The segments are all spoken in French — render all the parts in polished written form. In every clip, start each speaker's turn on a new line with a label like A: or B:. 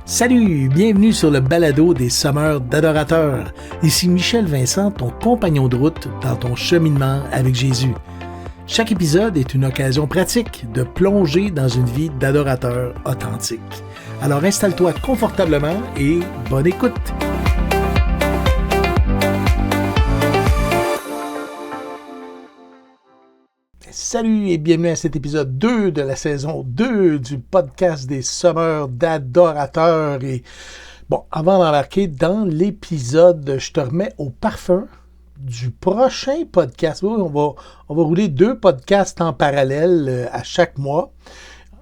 A: Salut, bienvenue sur le balado des sommeurs d'adorateurs. Ici Michel Vincent, ton compagnon de route dans ton cheminement avec Jésus. Chaque épisode est une occasion pratique de plonger dans une vie d'adorateur authentique. Alors installe-toi confortablement et bonne écoute! Salut et bienvenue à cet épisode 2 de la saison 2 du podcast des sommeurs d'adorateurs. Et bon, avant d'embarquer dans l'épisode, je te remets au parfum du prochain podcast. Oui, on va rouler 2 podcasts en parallèle à chaque mois,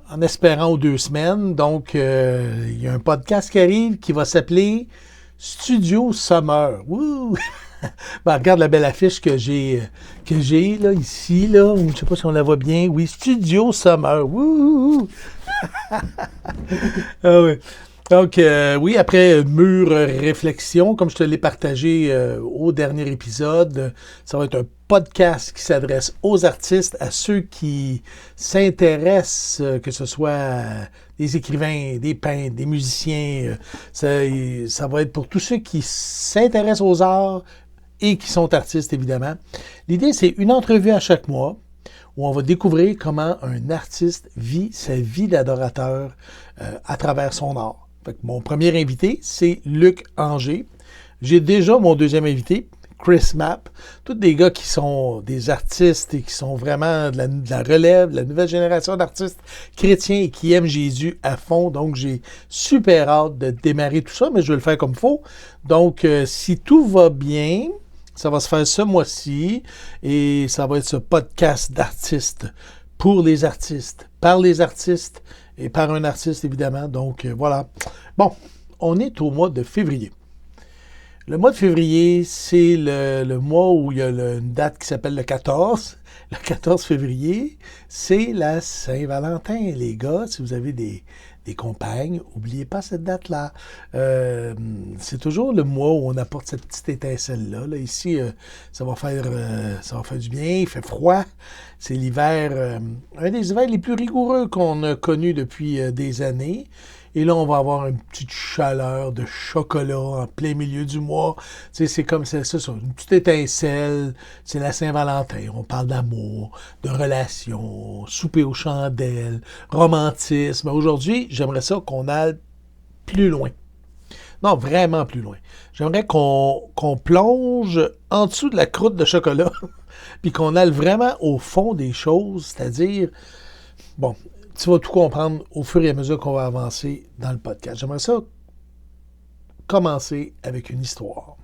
A: en espérant aux 2 semaines. Donc, il y a un podcast qui arrive qui va s'appeler Studio Summer. Wouh! Ben, regarde la belle affiche que j'ai là, ici, là. Je ne sais pas si on la voit bien. Oui, Studio Summer. Wouh! Ah oui. Donc, oui, après mûre réflexion, comme je te l'ai partagé au dernier épisode, ça va être un podcast qui s'adresse aux artistes, à ceux qui s'intéressent, que ce soit des écrivains, des peintres, des musiciens. Ça va être pour tous ceux qui s'intéressent aux arts et qui sont artistes, évidemment. L'idée, c'est une entrevue à chaque mois où on va découvrir comment un artiste vit sa vie d'adorateur à travers son art. Fait que mon premier invité, c'est Luc Anger. J'ai déjà mon deuxième invité, Chris Mapp. Tous des gars qui sont des artistes et qui sont vraiment de la relève, de la nouvelle génération d'artistes chrétiens et qui aiment Jésus à fond. Donc, j'ai super hâte de démarrer tout ça, mais je vais le faire comme il faut. Donc, si tout va bien, ça va se faire ce mois-ci et ça va être ce podcast d'artistes pour les artistes, par les artistes et par un artiste, évidemment. Donc, voilà. Bon, on est au mois de février. Le mois de février, c'est le mois où il y a une date qui s'appelle le 14. Le 14 février, c'est la Saint-Valentin, les gars. Si vous avez des compagnes, n'oubliez pas cette date-là. C'est toujours le mois où on apporte cette petite étincelle-là. Là, ici, ça va faire du bien, il fait froid. C'est l'hiver, un des hivers les plus rigoureux qu'on a connus depuis des années. Et là, on va avoir une petite chaleur de chocolat en plein milieu du mois. Tu sais, c'est comme ça, une petite étincelle. C'est la Saint-Valentin. On parle d'amour, de relations, souper aux chandelles, romantisme. Aujourd'hui, j'aimerais ça qu'on aille plus loin. Non, vraiment plus loin. J'aimerais qu'on plonge en dessous de la croûte de chocolat, puis qu'on aille vraiment au fond des choses, c'est-à-dire, bon, tu vas tout comprendre au fur et à mesure qu'on va avancer dans le podcast. J'aimerais ça commencer avec une histoire.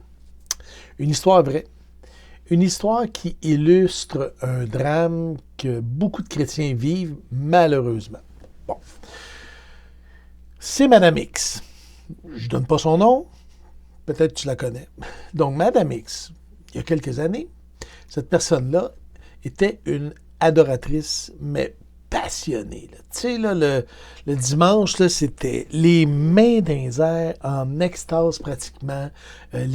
A: Une histoire vraie. Une histoire qui illustre un drame que beaucoup de chrétiens vivent, malheureusement. Bon. C'est Madame X. Je ne donne pas son nom. Peut-être que tu la connais. Donc, Madame X, il y a quelques années, cette personne-là était une adoratrice, mais passionnée. Tu sais, là, le dimanche, là, c'était les mains dans les airs, en extase pratiquement, les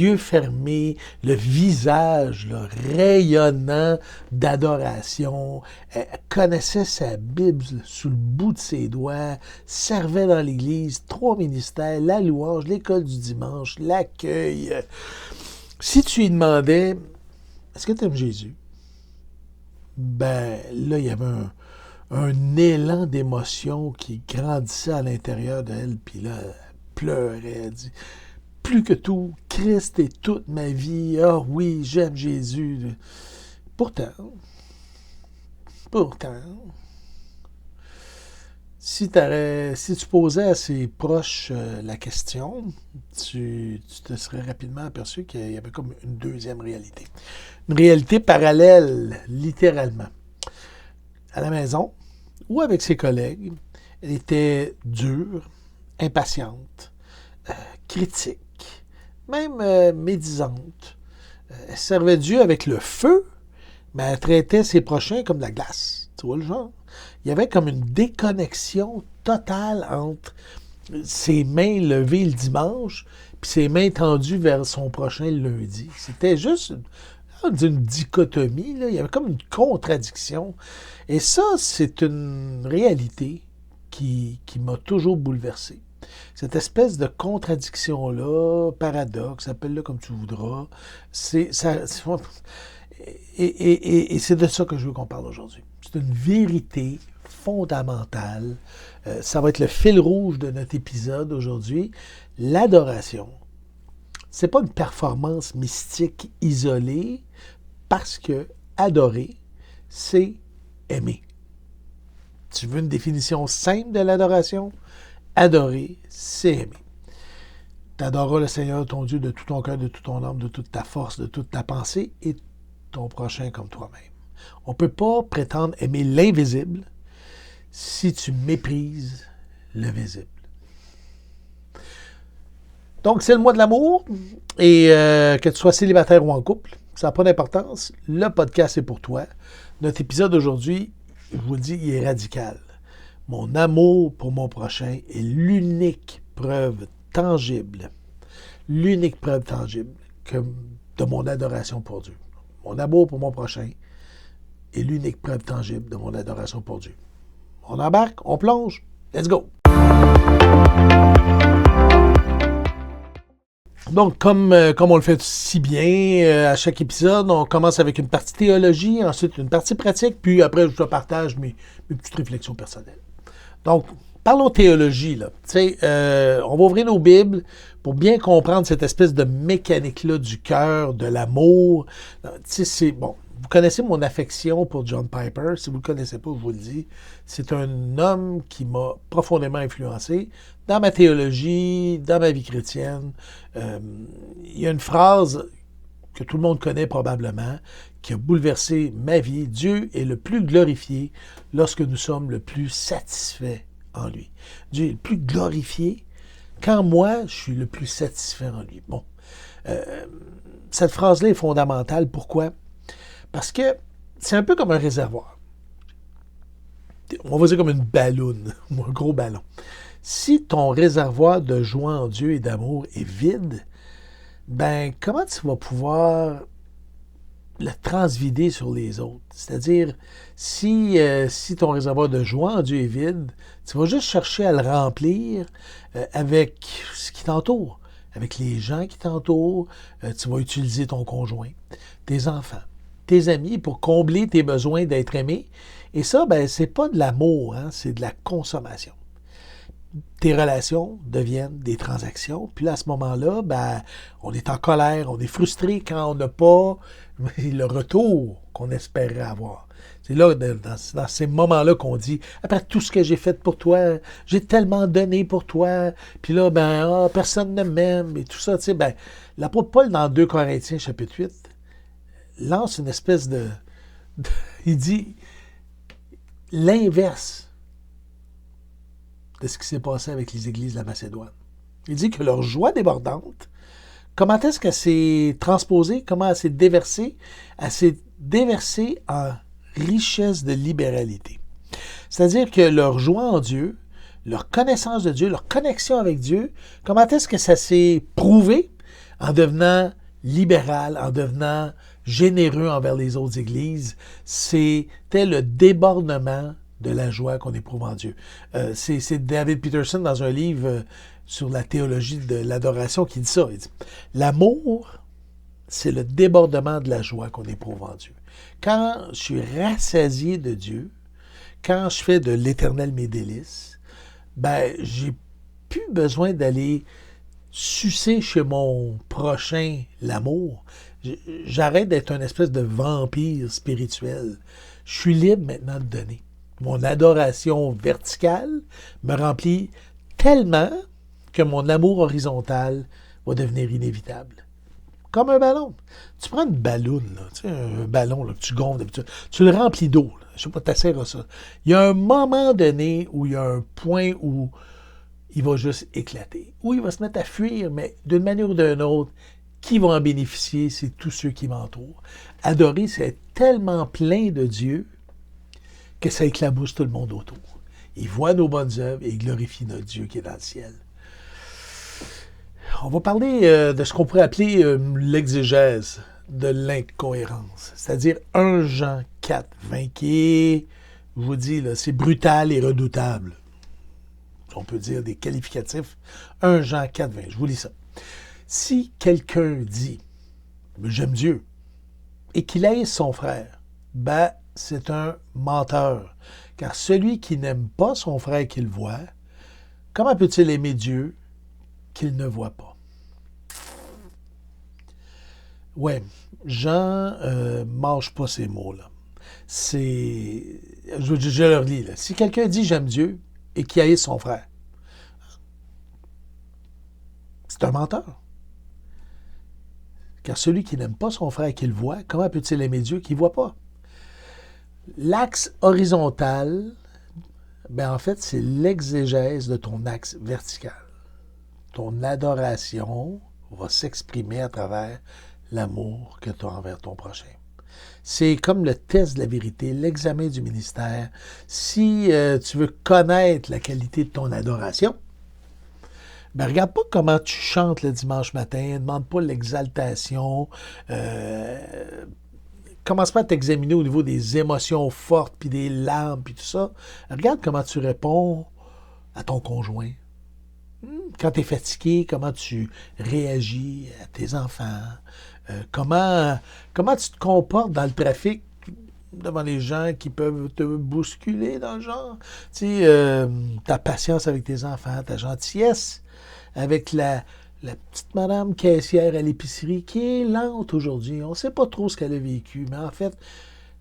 A: yeux fermés, le visage là, rayonnant d'adoration. Elle connaissait sa Bible sous le bout de ses doigts, servait dans l'église, 3 ministères, la louange, l'école du dimanche, l'accueil. Si tu lui demandais, est-ce que tu aimes Jésus? Ben, là, il y avait un élan d'émotion qui grandissait à l'intérieur d'elle, puis là, elle pleurait, elle dit, plus que tout, Christ est toute ma vie, ah oui, j'aime Jésus. Pourtant, si tu posais à ses proches la question, tu te serais rapidement aperçu qu'il y avait comme une deuxième réalité. Une réalité parallèle, littéralement. À la maison ou avec ses collègues, elle était dure, impatiente, critique, même médisante. Elle servait Dieu avec le feu, mais elle traitait ses prochains comme de la glace. Tu vois le genre? Il y avait comme une déconnexion totale entre ses mains levées le dimanche puis ses mains tendues vers son prochain le lundi. C'était juste une dichotomie, là. Il y avait comme une contradiction. Et ça, c'est une réalité qui m'a toujours bouleversé. Cette espèce de contradiction-là, paradoxe, appelle-le comme tu voudras, et c'est de ça que je veux qu'on parle aujourd'hui. C'est une vérité fondamentale. Ça va être le fil rouge de notre épisode aujourd'hui. L'adoration, c'est pas une performance mystique isolée, parce que adorer, c'est aimer. Tu veux une définition simple de l'adoration? Adorer, c'est aimer. Tu adoreras le Seigneur ton Dieu de tout ton cœur, de toute ton âme, de toute ta force, de toute ta pensée et ton prochain comme toi-même. On ne peut pas prétendre aimer l'invisible si tu méprises le visible. Donc, c'est le mois de l'amour et que tu sois célibataire ou en couple, ça n'a pas d'importance. Le podcast est pour toi. Notre épisode d'aujourd'hui, je vous le dis, il est radical. Mon amour pour mon prochain est l'unique preuve tangible de mon adoration pour Dieu. Mon amour pour mon prochain est l'unique preuve tangible de mon adoration pour Dieu. On embarque, on plonge, let's go! Donc, comme on le fait si bien à chaque épisode, on commence avec une partie théologie, ensuite une partie pratique, puis après, je te partage mes petites réflexions personnelles. Donc, parlons théologie, là. On va ouvrir nos Bibles pour bien comprendre cette espèce de mécanique-là du cœur, de l'amour. Bon, vous connaissez mon affection pour John Piper. Si vous ne le connaissez pas, je vous le dis. C'est un homme qui m'a profondément influencé dans ma théologie, dans ma vie chrétienne. Il y a une phrase que tout le monde connaît probablement, qui a bouleversé ma vie. Dieu est le plus glorifié lorsque nous sommes le plus satisfaits en lui. Dieu est le plus glorifié quand moi, je suis le plus satisfait en lui. Bon, cette phrase-là est fondamentale. Pourquoi? Parce que c'est un peu comme un réservoir. On va dire comme une balloune, ou un gros ballon. Si ton réservoir de joie en Dieu et d'amour est vide, ben comment tu vas pouvoir le transvider sur les autres? C'est-à-dire, si ton réservoir de joie en Dieu est vide, tu vas juste chercher à le remplir avec ce qui t'entoure, avec les gens qui t'entourent. Tu vas utiliser ton conjoint, tes enfants, tes amis pour combler tes besoins d'être aimé. Et ça, ben, c'est pas de l'amour, hein, c'est de la consommation. Tes relations deviennent des transactions. Puis là, à ce moment-là, ben, on est en colère, on est frustré quand on n'a pas le retour qu'on espérait avoir. C'est là, dans ces moments-là qu'on dit, après tout ce que j'ai fait pour toi, j'ai tellement donné pour toi, puis là, ben, personne ne m'aime, et tout ça, tu sais, ben, l'apôtre Paul, dans 2 Corinthiens, chapitre 8, lance une espèce il dit l'inverse de ce qui s'est passé avec les églises de la Macédoine. Il dit que leur joie débordante, comment est-ce qu'elle s'est transposée, comment elle s'est déversée? Elle s'est déversée en richesse de libéralité. C'est-à-dire que leur joie en Dieu, leur connaissance de Dieu, leur connexion avec Dieu, comment est-ce que ça s'est prouvé? En devenant libéral, en devenant généreux envers les autres églises. C'était le débordement de la joie qu'on éprouve en Dieu. C'est David Peterson, dans un livre sur la théologie de l'adoration, qui dit ça. Il dit, l'amour, c'est le débordement de la joie qu'on éprouve en Dieu. Quand je suis rassasié de Dieu, quand je fais de l'Éternel mes délices, ben, j'ai plus besoin d'aller sucer chez mon prochain l'amour. J'arrête d'être une espèce de vampire spirituel. Je suis libre maintenant de donner. Mon adoration verticale me remplit tellement que mon amour horizontal va devenir inévitable. Comme un ballon. Tu prends une balloune, là, tu sais, un ballon là, que tu gonfles d'habitude, tu le remplis d'eau. Là. Je ne sais pas, tu sers à ça. Il y a un moment donné où il y a un point où il va juste éclater. Ou il va se mettre à fuir, mais d'une manière ou d'une autre, qui va en bénéficier? C'est tous ceux qui m'entourent. Adorer, c'est être tellement plein de Dieu que ça éclabousse tout le monde autour. Il voit nos bonnes œuvres et il glorifie notre Dieu qui est dans le ciel. On va parler de ce qu'on pourrait appeler l'exégèse de l'incohérence, c'est-à-dire 1 Jean 4, 20, qui est, je vous dis, là, c'est brutal et redoutable. on peut dire des qualificatifs. 1 Jean 4, 20. Je vous lis ça. Si quelqu'un dit « J'aime Dieu » et qu'il haïsse son frère, ben, c'est un menteur. Car celui qui n'aime pas son frère qu'il voit, comment peut-il aimer Dieu qu'il ne voit pas? Ouais, Jean mâche pas ces mots-là. Je leur lis, là. Si quelqu'un dit « J'aime Dieu » et qu'il haïsse son frère, c'est un menteur. Car celui qui n'aime pas son frère qu'il voit, comment peut-il aimer Dieu qu'il ne voit pas? L'axe horizontal, ben en fait, c'est l'exégèse de ton axe vertical. Ton adoration va s'exprimer à travers l'amour que tu as envers ton prochain. C'est comme le test de la vérité, l'examen du ministère. Si tu veux connaître la qualité de ton adoration, ben regarde pas comment tu chantes le dimanche matin, ne demande pas l'exaltation, commence pas à t'examiner au niveau des émotions fortes, puis des larmes, puis tout ça. Regarde comment tu réponds à ton conjoint. Quand tu es fatigué, comment tu réagis à tes enfants. Comment tu te comportes dans le trafic devant les gens qui peuvent te bousculer dans le genre. Tu sais, ta patience avec tes enfants, ta gentillesse avec la petite madame caissière à l'épicerie qui est lente aujourd'hui. On ne sait pas trop ce qu'elle a vécu, mais en fait,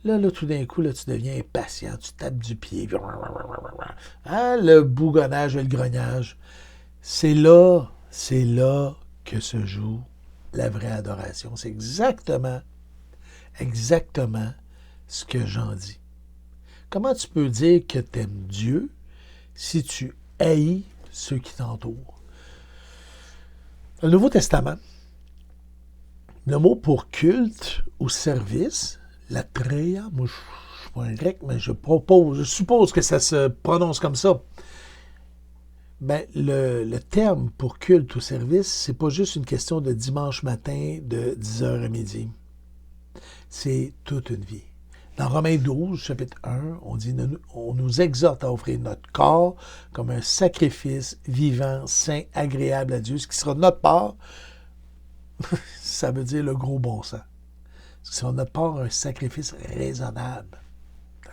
A: là tout d'un coup, là, tu deviens impatient, tu tapes du pied. Hein, le bougonnage et le grognage. C'est là que se joue la vraie adoration. C'est exactement ce que Jean dit. Comment tu peux dire que tu aimes Dieu si tu haïs ceux qui t'entourent? Dans le Nouveau Testament, le mot pour culte ou service, latreia, moi je ne suis pas un grec, mais je suppose que ça se prononce comme ça. Ben, le terme pour culte ou service, c'est pas juste une question de dimanche matin de 10h à midi. C'est toute une vie. Dans Romains 12, chapitre 1, on nous exhorte à offrir notre corps comme un sacrifice vivant, saint, agréable à Dieu, ce qui sera de notre part, ça veut dire le gros bon sens. Ce qui sera de notre part un sacrifice raisonnable.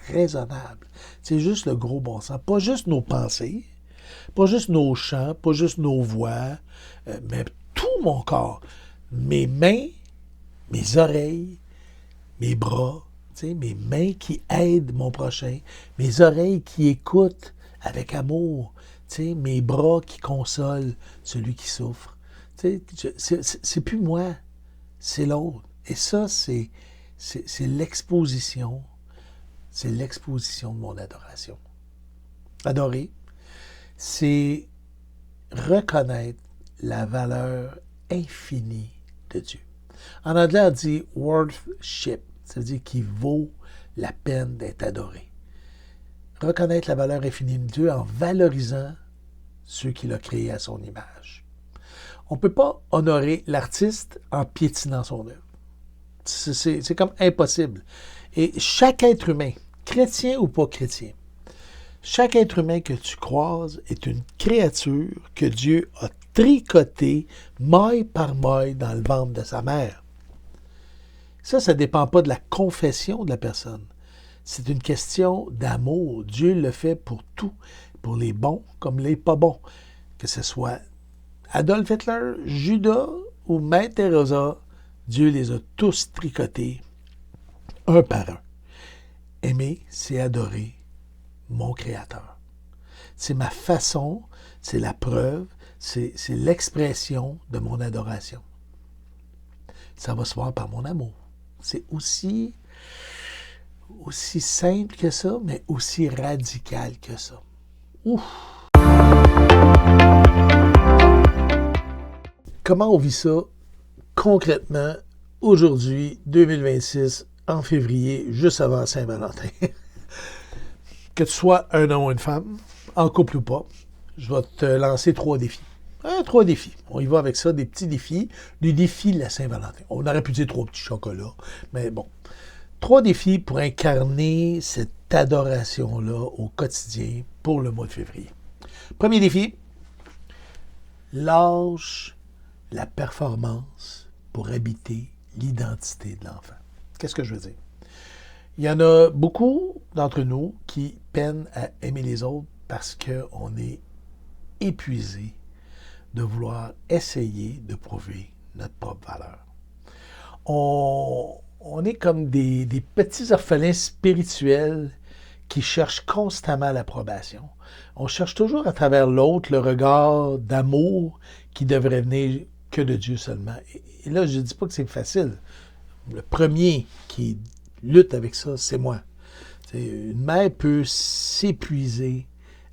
A: Raisonnable. C'est juste le gros bon sens. Pas juste nos pensées, pas juste nos chants, pas juste nos voix, mais tout mon corps. Mes mains, mes oreilles, mes bras, mes mains qui aident mon prochain, mes oreilles qui écoutent avec amour, mes bras qui consolent celui qui souffre. C'est plus moi, c'est l'autre. Et ça, c'est l'exposition. C'est l'exposition de mon adoration. Adorer, c'est reconnaître la valeur infinie de Dieu. En anglais, on dit « worship », ça veut dire qu'il vaut la peine d'être adoré. Reconnaître la valeur infinie de Dieu en valorisant ceux qu'il a créés à son image. On ne peut pas honorer l'artiste en piétinant son œuvre. C'est comme impossible. Et chaque être humain, chrétien ou pas chrétien, chaque être humain que tu croises est une créature que Dieu a tricotée maille par maille dans le ventre de sa mère. Ça ne dépend pas de la confession de la personne. C'est une question d'amour. Dieu le fait pour tout, pour les bons comme les pas bons. Que ce soit Adolf Hitler, Judas ou Mère Teresa, Dieu les a tous tricotés, un par un. Aimer, c'est adorer mon Créateur. C'est ma façon, c'est la preuve, c'est l'expression de mon adoration. Ça va se voir par mon amour. C'est aussi simple que ça, mais aussi radical que ça. Ouf! Comment on vit ça concrètement aujourd'hui, 2026, en février, juste avant Saint-Valentin? Que tu sois un homme ou une femme, en couple ou pas, je vais te lancer 3 défis. 3 défis. On y va avec ça, des petits défis. Les défis de la Saint-Valentin. On aurait pu dire 3 petits chocolats, mais bon. 3 défis pour incarner cette adoration-là au quotidien pour le mois de février. Premier défi, lâche la performance pour habiter l'identité de l'enfant. Qu'est-ce que je veux dire? Il y en a beaucoup d'entre nous qui peinent à aimer les autres parce qu'on est épuisé de vouloir essayer de prouver notre propre valeur. On est comme des petits orphelins spirituels qui cherchent constamment l'approbation. On cherche toujours à travers l'autre le regard d'amour qui devrait venir que de Dieu seulement. Et là, je ne dis pas que c'est facile. Le premier qui lutte avec ça, c'est moi. Une mère peut s'épuiser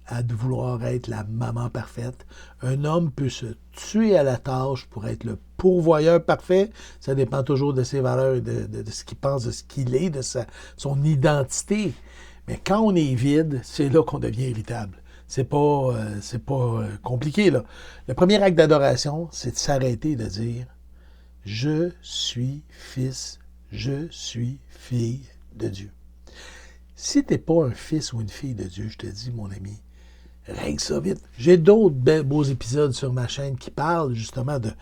A: à vouloir être la maman parfaite. Un homme peut se tuer à la tâche pour être le pourvoyeur parfait. Ça dépend toujours de ses valeurs, de ce qu'il pense, de ce qu'il est, de son identité. Mais quand on est vide, c'est là qu'on devient irritable. C'est pas compliqué, là. Le premier acte d'adoration, c'est de s'arrêter et de dire « Je suis fils, je suis fille de Dieu ». Si tu n'es pas un fils ou une fille de Dieu, je te dis, mon ami, règle ça vite. J'ai d'autres beaux épisodes sur ma chaîne qui parlent justement de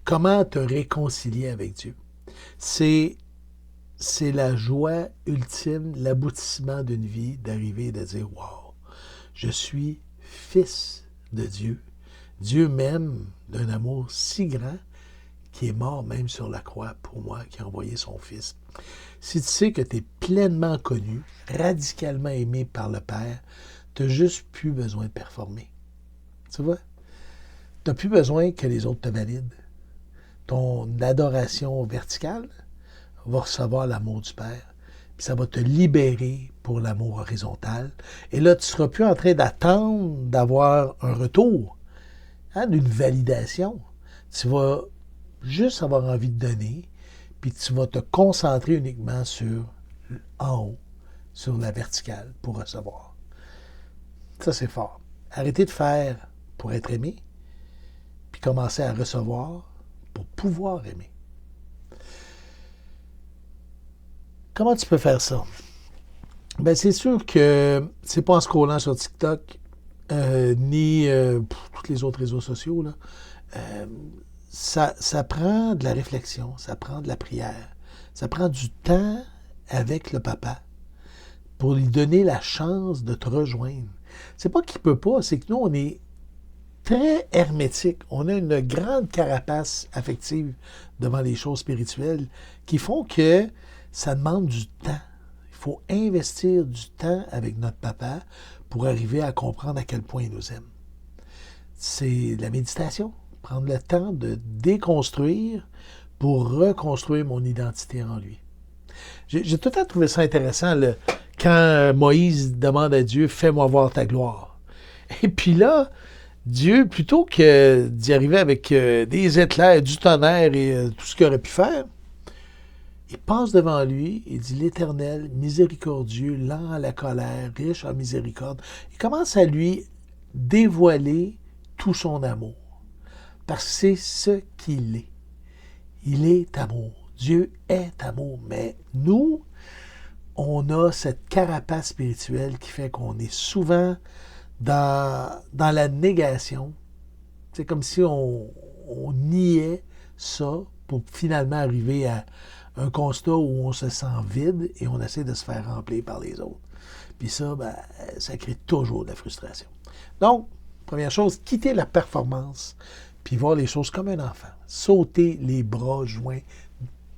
A: comment te réconcilier avec Dieu. C'est la joie ultime, l'aboutissement d'une vie, d'arriver et de dire « Wow, je suis fils de Dieu. Dieu m'aime d'un amour si grand qui est mort même sur la croix pour moi, qui a envoyé son Fils. » Si tu sais que tu es pleinement connu, radicalement aimé par le Père, tu n'as juste plus besoin de performer. Tu vois? Tu n'as plus besoin que les autres te valident. Ton adoration verticale va recevoir l'amour du Père, puis ça va te libérer pour l'amour horizontal. Et là, tu ne seras plus en train d'attendre d'avoir un retour, d'une validation. Tu vas juste avoir envie de donner, puis tu vas te concentrer uniquement en haut, sur la verticale, pour recevoir. Ça, c'est fort. Arrêtez de faire pour être aimé, puis commencer à recevoir pour pouvoir aimer. Comment tu peux faire ça? Ben, c'est sûr que c'est pas en scrollant sur TikTok, ni tous les autres réseaux sociaux, là. Ça prend de la réflexion, ça prend de la prière, ça prend du temps avec le papa pour lui donner la chance de te rejoindre. C'est pas qu'il peut pas, c'est que nous, on est très hermétique. On a une grande carapace affective devant les choses spirituelles qui font que ça demande du temps. Il faut investir du temps avec notre papa pour arriver à comprendre à quel point il nous aime. C'est la méditation. Prendre le temps de déconstruire pour reconstruire mon identité en lui. J'ai tout le temps trouvé ça intéressant quand Moïse demande à Dieu « Fais-moi voir ta gloire ». Et puis là, Dieu, plutôt que d'y arriver avec des éclairs, du tonnerre et tout ce qu'il aurait pu faire, il passe devant lui et dit « L'Éternel, miséricordieux, lent à la colère, riche en miséricorde ». Il commence à lui dévoiler tout son amour. Parce que c'est ce qu'il est. Il est amour. Dieu est amour. Mais nous, on a cette carapace spirituelle qui fait qu'on est souvent dans la négation. C'est comme si on niait ça pour finalement arriver à un constat où on se sent vide et on essaie de se faire remplir par les autres. Puis ça, ça crée toujours de la frustration. Donc, première chose, quitter la performance puis voir les choses comme un enfant. Sauter les bras joints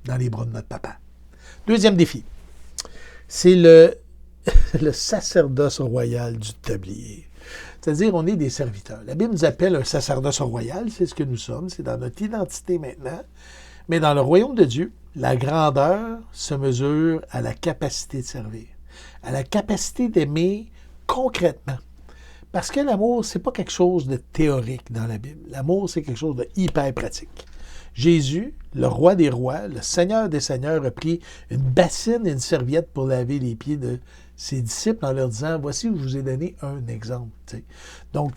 A: dans les bras de notre papa. Deuxième défi, c'est le sacerdoce royal du tablier. C'est-à-dire, on est des serviteurs. La Bible nous appelle un sacerdoce royal, c'est ce que nous sommes, c'est dans notre identité maintenant. Mais dans le royaume de Dieu, la grandeur se mesure à la capacité de servir, à la capacité d'aimer concrètement. Parce que l'amour, c'est pas quelque chose de théorique dans la Bible. L'amour, c'est quelque chose de hyper pratique. Jésus, le roi des rois, le Seigneur des seigneurs, a pris une bassine et une serviette pour laver les pieds de ses disciples en leur disant « Voici, je vous ai donné un exemple. » Donc,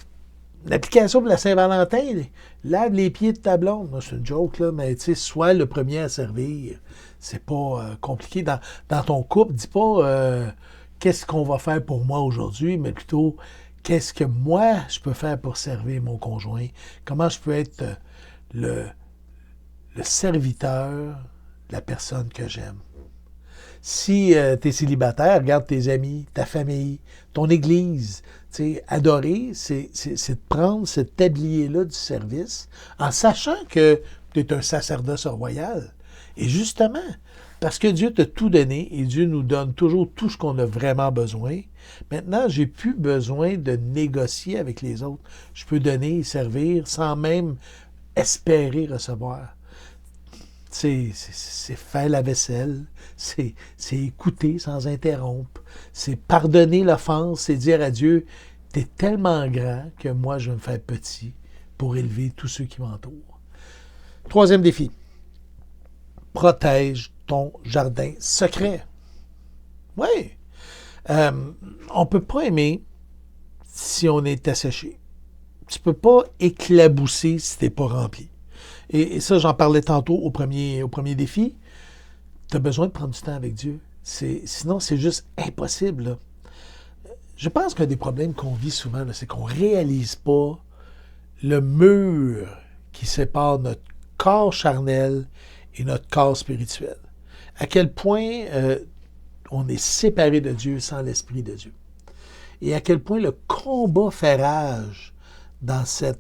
A: l'application de la Saint-Valentin, lave les pieds de ta blonde. C'est une joke, là, mais sois le premier à servir. C'est pas compliqué. Dans ton couple, dis pas qu'est-ce qu'on va faire pour moi aujourd'hui, mais plutôt qu'est-ce que moi, je peux faire pour servir mon conjoint? Comment je peux être le, le serviteur de la personne que j'aime? Si tu es célibataire, regarde tes amis, ta famille, ton église. Adorer, c'est de prendre cet tablier-là du service en sachant que tu es un sacerdoce royal. Et justement, parce que Dieu t'a tout donné et Dieu nous donne toujours tout ce qu'on a vraiment besoin, maintenant, j'ai plus besoin de négocier avec les autres. Je peux donner et servir sans même espérer recevoir. C'est faire la vaisselle, c'est écouter sans interrompre, c'est pardonner l'offense, c'est dire à Dieu, t'es tellement grand que moi je vais me faire petit pour élever tous ceux qui m'entourent. Troisième défi, protège ton jardin secret. Oui, on ne peut pas aimer si on est asséché. Tu ne peux pas éclabousser si tu n'es pas rempli. Et ça, j'en parlais tantôt au premier défi. Tu as besoin de prendre du temps avec Dieu. Sinon, c'est juste impossible. Là. Je pense qu'un des problèmes qu'on vit souvent, là, c'est qu'on ne réalise pas le mur qui sépare notre corps charnel et notre corps spirituel. À quel point on est séparé de Dieu sans l'Esprit de Dieu. Et à quel point le combat fait rage dans cette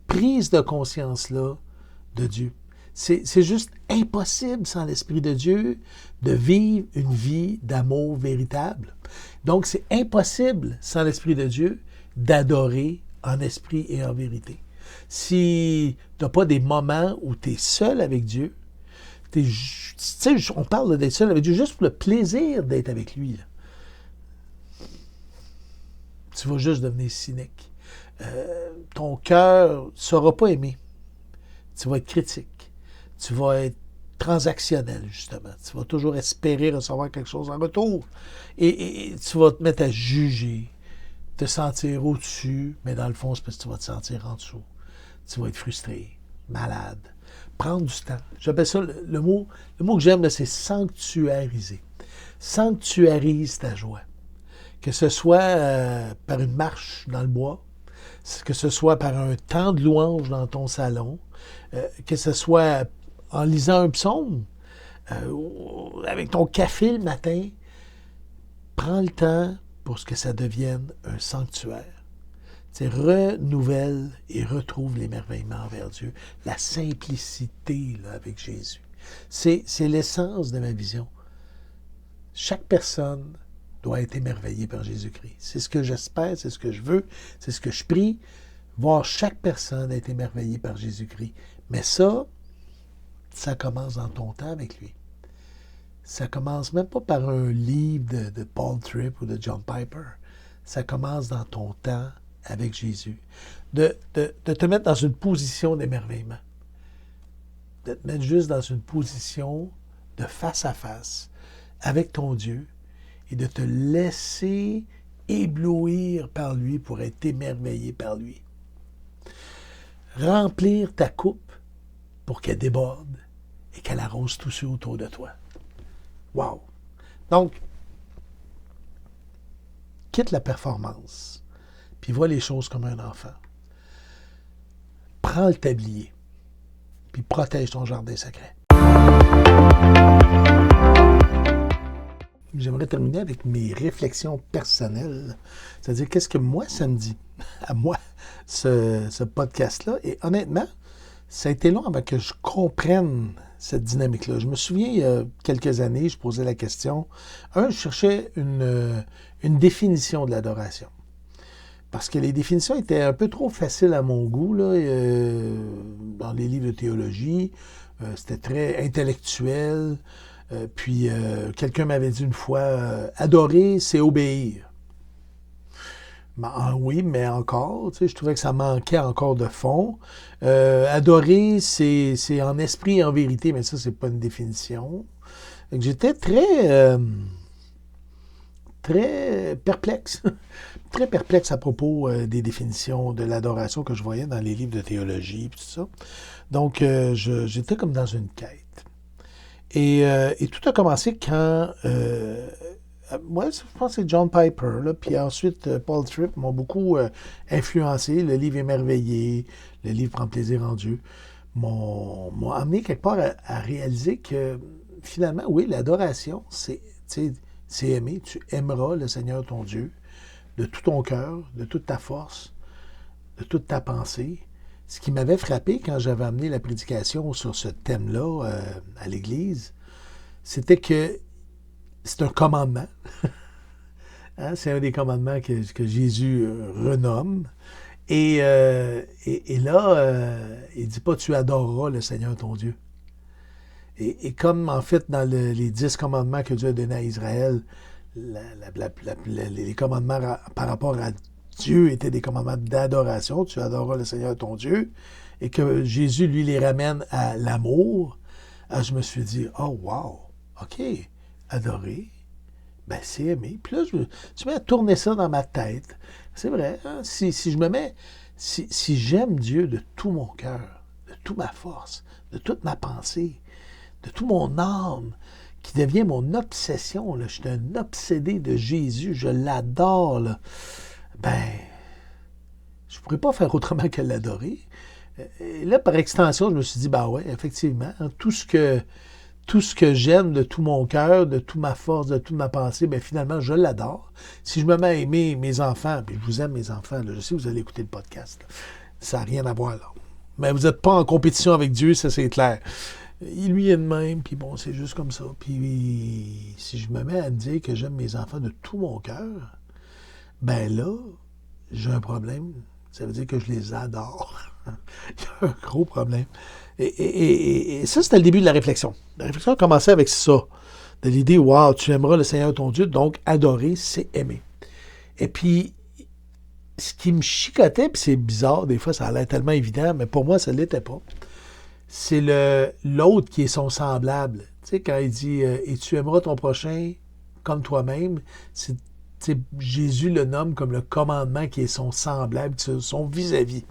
A: prise de conscience-là de Dieu. C'est juste impossible sans l'Esprit de Dieu de vivre une vie d'amour véritable. Donc, c'est impossible sans l'Esprit de Dieu d'adorer en esprit et en vérité. Si tu n'as pas des moments où tu es seul avec Dieu, on parle d'être seul avec Dieu juste pour le plaisir d'être avec lui. Là. Tu vas juste devenir cynique. Ton cœur ne saura pas aimer. Tu vas être critique. Tu vas être transactionnel, justement. Tu vas toujours espérer recevoir quelque chose en retour. Et tu vas te mettre à juger, te sentir au-dessus, mais dans le fond, c'est parce que tu vas te sentir en dessous. Tu vas être frustré, malade. Prendre du temps. J'appelle ça, le mot que j'aime, là, c'est sanctuariser. Sanctuarise ta joie. Que ce soit par une marche dans le bois, que ce soit par un temps de louange dans ton salon, que ce soit en lisant un psaume, avec ton café le matin, prends le temps pour que ça devienne un sanctuaire. Renouvelle et retrouve l'émerveillement envers Dieu, la simplicité là, avec Jésus. C'est l'essence de ma vision. Chaque personne doit être émerveillée par Jésus-Christ. C'est ce que j'espère, c'est ce que je veux, c'est ce que je prie, voir chaque personne être émerveillée par Jésus-Christ. Mais ça commence dans ton temps avec lui. Ça commence même pas par un livre de Paul Tripp ou de John Piper. Ça commence dans ton temps avec Jésus. De te mettre dans une position d'émerveillement. De te mettre juste dans une position de face à face avec ton Dieu et de te laisser éblouir par lui pour être émerveillé par lui. Remplir ta coupe pour qu'elle déborde et qu'elle arrose tous ceux autour de toi. Wow! Donc, quitte la performance, puis vois les choses comme un enfant. Prends le tablier, puis protège ton jardin secret. J'aimerais terminer avec mes réflexions personnelles, c'est-à-dire qu'est-ce que moi, ça me dit, à moi, ce podcast-là. Et honnêtement, ça a été long avant que je comprenne cette dynamique-là. Je me souviens, il y a quelques années, je posais la question. Je cherchais une définition de l'adoration. Parce que les définitions étaient un peu trop faciles à mon goût, là, dans les livres de théologie. C'était très intellectuel. Puis, quelqu'un m'avait dit une fois, adorer, c'est obéir. Oui, mais encore, je trouvais que ça manquait encore de fond. Adorer, c'est en esprit et en vérité, mais ça, c'est pas une définition. Donc, j'étais très perplexe. Très perplexe à propos des définitions de l'adoration que je voyais dans les livres de théologie et tout ça. Donc, j'étais comme dans une quête. Et tout a commencé quand, Moi, je pense que c'est John Piper, là, puis ensuite Paul Tripp m'ont beaucoup influencé. Le livre Émerveillé, le livre Prends plaisir en Dieu, m'ont amené quelque part à réaliser que finalement, oui, l'adoration, c'est aimer. Tu aimeras le Seigneur ton Dieu de tout ton cœur, de toute ta force, de toute ta pensée. Ce qui m'avait frappé quand j'avais amené la prédication sur ce thème-là à l'Église, c'était que c'est un commandement. Hein, c'est un des commandements que Jésus renomme. Et là, il ne dit pas tu adoreras le Seigneur ton Dieu. Et comme en fait dans les 10 commandements que Dieu a donnés à Israël, les commandements par rapport à Dieu étaient des commandements d'adoration, tu adoreras le Seigneur ton Dieu, et que Jésus, lui, les ramène à l'amour, je me suis dit, oh wow, OK, adorer, ben c'est aimer. Puis là, je mets à tourner ça dans ma tête. C'est vrai, hein? Si je me mets, si j'aime Dieu de tout mon cœur, de toute ma force, de toute ma pensée, de tout mon âme, qui devient mon obsession, là, je suis un obsédé de Jésus, je l'adore, là, ben, je ne pourrais pas faire autrement que l'adorer. Et là, par extension, je me suis dit, ben ouais, effectivement, hein, tout ce que j'aime de tout mon cœur, de toute ma force, de toute ma pensée, bien finalement, je l'adore. Si je me mets à aimer mes enfants, puis je vous aime mes enfants, là, je sais que vous allez écouter le podcast, là, ça n'a rien à voir là. Mais vous n'êtes pas en compétition avec Dieu, ça c'est clair. Il lui est de même, puis bon, c'est juste comme ça. Puis si je me mets à me dire que j'aime mes enfants de tout mon cœur, ben là, j'ai un problème. Ça veut dire que je les adore. Il y a un gros problème. Et ça, c'était le début de la réflexion. La réflexion a commencé avec ça. De l'idée, wow, tu aimeras le Seigneur ton Dieu, donc adorer, c'est aimer. Et puis, ce qui me chicotait, puis c'est bizarre, des fois, ça a l'air tellement évident, mais pour moi, ça ne l'était pas. C'est l'autre qui est son semblable. Tu sais, quand il dit et tu aimeras ton prochain comme toi-même, Jésus le nomme comme le commandement qui est son semblable, son vis-à-vis.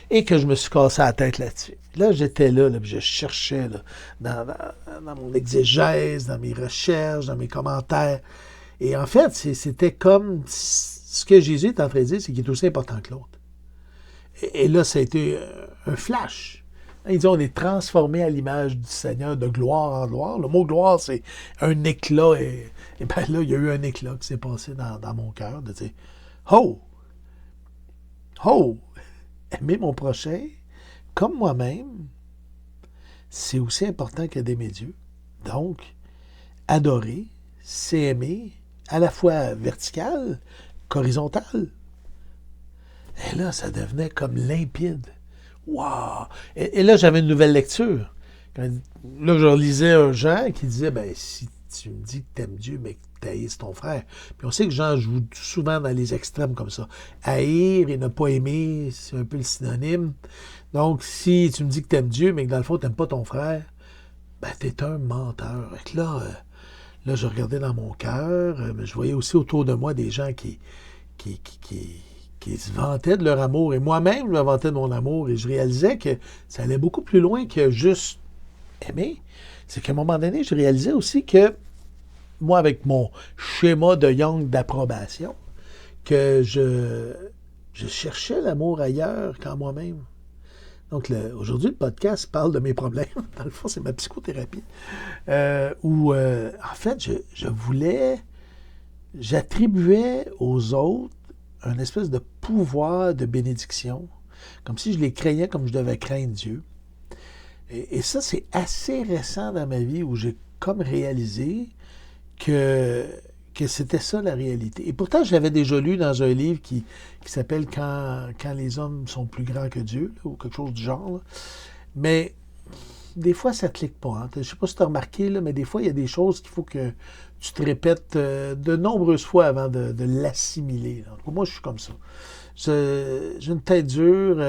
A: Et que je me suis cassé la tête là-dessus. Là, j'étais là, puis je cherchais là, dans mon exégèse, dans mes recherches, dans mes commentaires. Et en fait, c'était comme ce que Jésus est en train de dire, c'est qu'il est aussi important que l'autre. Et là, ça a été un flash. Il dit, on est transformé à l'image du Seigneur de gloire en gloire. Le mot gloire, c'est un éclat. Et bien là, il y a eu un éclat qui s'est passé dans mon cœur de dire, oh, oh, aimer mon prochain comme moi-même, c'est aussi important que d'aimer Dieu. Donc, adorer, c'est aimer à la fois vertical qu'horizontal. Et là, ça devenait comme limpide. Wow! Et là, j'avais une nouvelle lecture. Là, je relisais un Jean qui disait, ben, si tu me dis que tu aimes Dieu, mais que tu haïsses ton frère. Puis on sait que Jean joue souvent dans les extrêmes comme ça. Haïr et ne pas aimer, c'est un peu le synonyme. Donc, si tu me dis que tu aimes Dieu, mais que dans le fond, tu n'aimes pas ton frère, ben, tu es un menteur. Et là, je regardais dans mon cœur, mais je voyais aussi autour de moi des gens qui se vantaient de leur amour. Et moi-même, je me vantais de mon amour. Et je réalisais que ça allait beaucoup plus loin que juste aimer. C'est qu'à un moment donné, je réalisais aussi que moi, avec mon schéma de Young d'approbation, que je cherchais l'amour ailleurs qu'en moi-même. Donc, aujourd'hui, le podcast parle de mes problèmes. Dans le fond, c'est ma psychothérapie. Où, en fait, j'attribuais aux autres un espèce de pouvoir de bénédiction, comme si je les craignais comme je devais craindre Dieu. Et ça, c'est assez récent dans ma vie où j'ai comme réalisé que c'était ça la réalité. Et pourtant, je l'avais déjà lu dans un livre qui s'appelle quand les hommes sont plus grands que Dieu, là, ou quelque chose du genre. Là. Mais des fois, ça ne clique pas. Hein. Je ne sais pas si tu as remarqué, là, mais des fois, il y a des choses qu'il faut que tu te répètes de nombreuses fois avant de l'assimiler. Moi, je suis comme ça. J'ai une tête dure,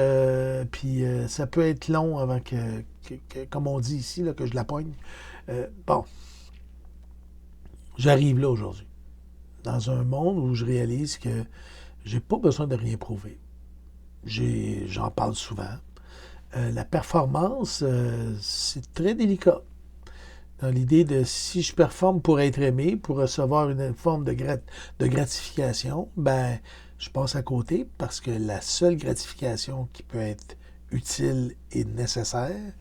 A: puis ça peut être long avant que comme on dit ici, là, que je la pogne. Bon, j'arrive là aujourd'hui, dans un monde où je réalise que j'ai pas besoin de rien prouver. J'en parle souvent. La performance, c'est très délicat. Dans l'idée de si je performe pour être aimé, pour recevoir une forme de gratification, ben je passe à côté parce que la seule gratification qui peut être utile et nécessaire,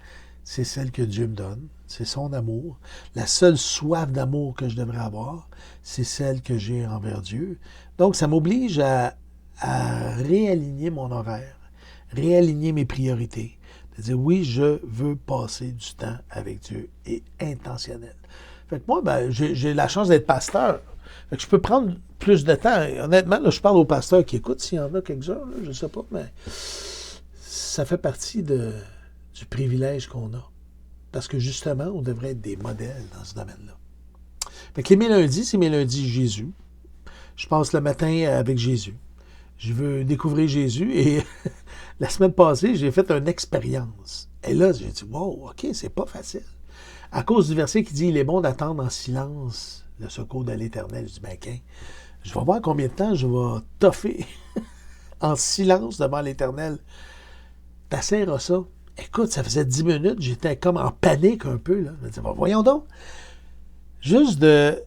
A: c'est celle que Dieu me donne. C'est son amour. La seule soif d'amour que je devrais avoir, c'est celle que j'ai envers Dieu. Donc, ça m'oblige à réaligner mon horaire, réaligner mes priorités. De dire, oui, je veux passer du temps avec Dieu et intentionnel. Fait que moi, ben, j'ai la chance d'être pasteur. Fait que je peux prendre plus de temps. Et honnêtement, là, je parle aux pasteurs qui écoutent, s'il y en a quelques-uns, je ne sais pas, mais ça fait partie du privilège qu'on a. Parce que justement, on devrait être des modèles dans ce domaine-là. Fait que mes lundis, c'est mes lundis Jésus. Je passe le matin avec Jésus. Je veux découvrir Jésus et la semaine passée, j'ai fait une expérience. Et là, j'ai dit, wow, OK, c'est pas facile. À cause du verset qui dit, il est bon d'attendre en silence le secours de l'Éternel. Je dis, ben, je vais voir combien de temps je vais toffer en silence devant l'Éternel. T'asserres à ça. Écoute, ça faisait 10 minutes, j'étais comme en panique un peu. Là. Je me dis, bon, voyons donc. Juste d'être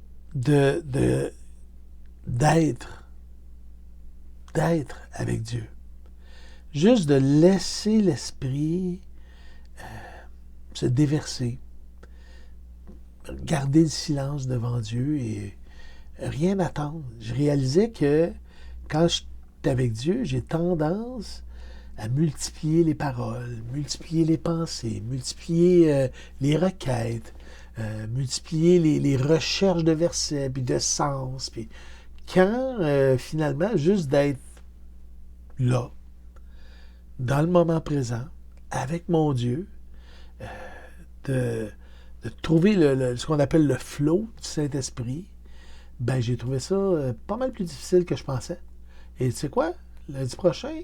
A: avec Dieu. Juste de laisser l'esprit se déverser. Garder le silence devant Dieu et rien attendre. Je réalisais que quand je suis avec Dieu, j'ai tendance à multiplier les paroles, multiplier les pensées, multiplier les requêtes, multiplier les recherches de versets, puis de sens. Puis quand, finalement, juste d'être là, dans le moment présent, avec mon Dieu, de trouver ce qu'on appelle le flow du Saint-Esprit, ben j'ai trouvé ça pas mal plus difficile que je pensais. Et tu sais quoi? Lundi prochain,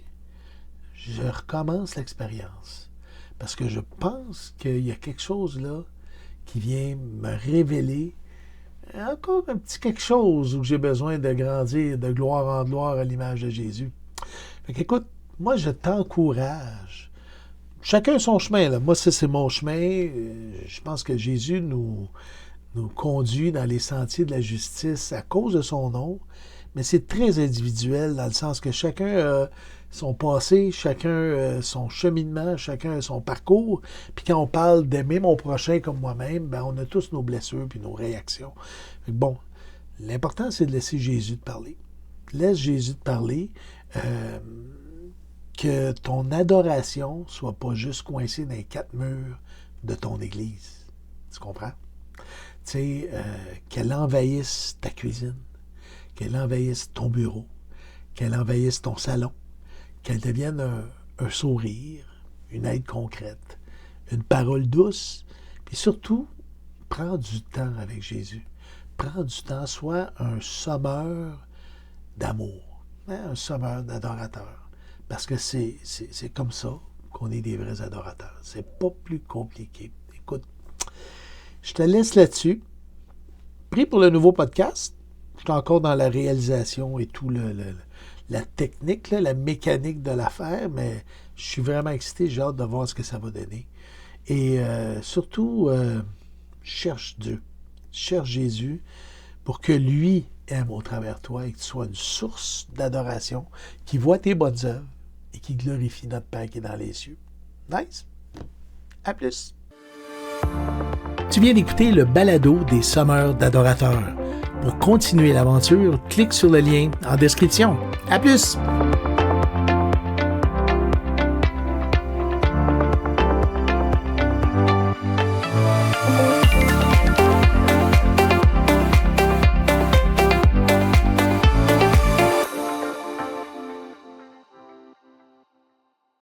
A: je recommence l'expérience. Parce que je pense qu'il y a quelque chose là qui vient me révéler encore un petit quelque chose où j'ai besoin de grandir de gloire en gloire à l'image de Jésus. Fait qu'écoute, moi je t'encourage. Chacun son chemin, là. Moi, c'est mon chemin. Je pense que Jésus nous conduit dans les sentiers de la justice à cause de son nom. Mais c'est très individuel dans le sens que chacun a son passé, chacun a son cheminement, chacun a son parcours. Puis quand on parle d'aimer mon prochain comme moi-même, ben on a tous nos blessures puis nos réactions. Bon, l'important, c'est de laisser Jésus te parler. Laisse Jésus te parler. Que ton adoration soit pas juste coincée dans les 4 murs de ton église. Tu comprends? Tu sais, qu'elle envahisse ta cuisine, qu'elle envahisse ton bureau, qu'elle envahisse ton salon, qu'elle devienne un sourire, une aide concrète, une parole douce, puis surtout, prends du temps avec Jésus. Prends du temps, sois un sommeur d'amour, un sommeur d'adorateur. Parce que c'est comme ça qu'on est des vrais adorateurs. C'est pas plus compliqué. Écoute, je te laisse là-dessus. Prie pour le nouveau podcast. Je suis encore dans la réalisation et tout la technique, la mécanique de l'affaire, mais je suis vraiment excité. J'ai hâte de voir ce que ça va donner. Et surtout, cherche Dieu. Cherche Jésus pour que lui aime au travers de toi et que tu sois une source d'adoration qui voit tes bonnes œuvres et qui glorifie notre Père qui est dans les cieux. Nice! À plus! Tu viens d'écouter le balado des sommeurs d'adorateurs. Pour continuer l'aventure, clique sur le lien en description. À plus!